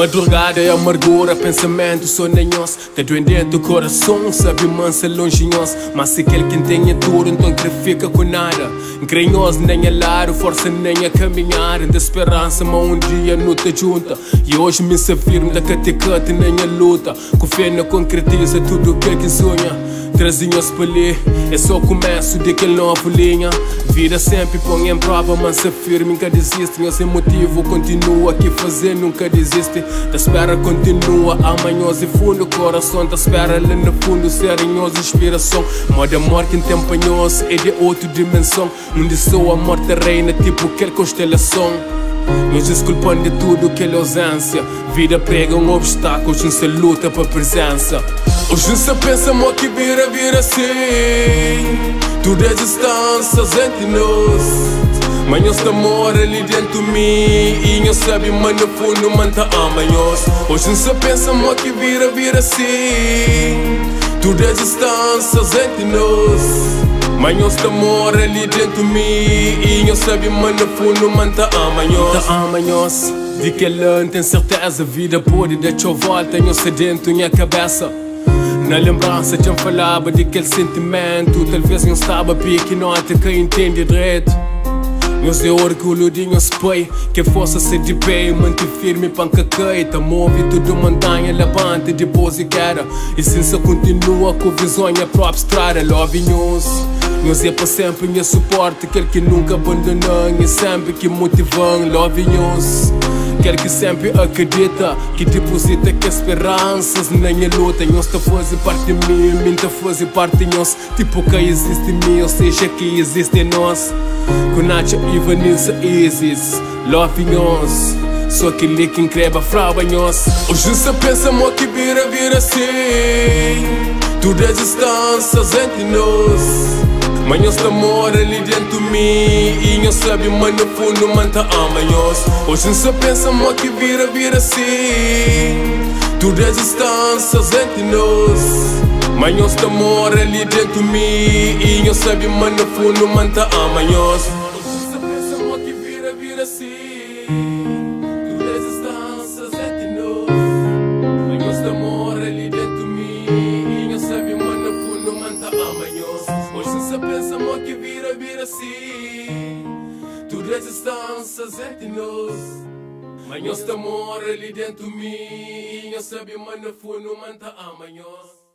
Madrugada é amargura, pensamento sonhos que doem dentro do coração, sabe mansa longinhos. Mas se aquele que tem tudo, então que fica com nada. Crenhoso nem a lar, força nem a caminhar. De esperança, mas dia não te junta. E hoje me se firme da caticate nem a luta. Com fé não concretiza tudo o que sonha. Trazinhos para ali, é só o começo daquele novo linha. Vida sempre põe em prova, mas se firme, nunca desiste. Eu sem motivo, continua aqui fazer, nunca desiste. Da espera continua, amanhã e fundo. Coração da espera lá no fundo, serinhoso, inspiração. Moda morte em tempo anhoso, é de outra dimensão. Onde sou a morte reina, tipo aquela constelação. Nos desculpando de tudo que é ausência. Vida prega obstáculos, não se luta para presença. Hoje não se pensa, mo que vira assim. Tudo é distâncias entre nós. Mas nós estamos ali dentro de mim. E nós sabemos, mas no fundo, man tá amanhós. Hoje não se pensa, mo que vira assim. Tudo é distâncias entre nós. Mas nós estamos ali dentro de mim. E nós sabemos, mas no fundo, man tá amanhós. De que ela tem certeza, a vida pode dar-te volta. Nós dentro minha cabeça. Na lembrança já falava de aquele sentimento. Talvez não estava pique, não até que entende direito. Meus é orgulho de meus pai. Que força se de pé, manter firme para que caia. Move tudo montanha, levanta depois e queda. E sim se continua com visão a própria estrada. Love news. Meus é para sempre minha suporte. Aquele que nunca abandonou e sempre que motivam. Love news. Quer que sempre acredita, que deposita que esperanças nem a luta. Nós te fazem parte de mim, mim te fazem parte de nós. Tipo que existe em mim, ou seja que existe em nós. Conacha e Vanessa existe, love nós. Só aquele que increba frava nós. Hoje não se pensa, mo que vira assim. Tudo é distâncias entre nós. Mas nós estamos ali dentro de mim. E nós sabemos, mas no fundo, man tá amanhós. Hoje não se pensa, mo que vira assim. Tudo é distâncias entre nós. Mas nós estamos ali dentro de mim. E nós sabemos, mas no fundo, man tá amanhós. Hoje não se pensa, mo que vira assim. Tudo é distâncias entre nós. Mas nós estamos ali dentro de mim. E nós sabemos, mas no fundo, man tá amanhós. Hoje não se pensa, mo que vira assim. Tudo é distâncias entre nós. Mas nós estamos ali dentro de mim. E nós sabemos, mas no fundo, man tá amanhós.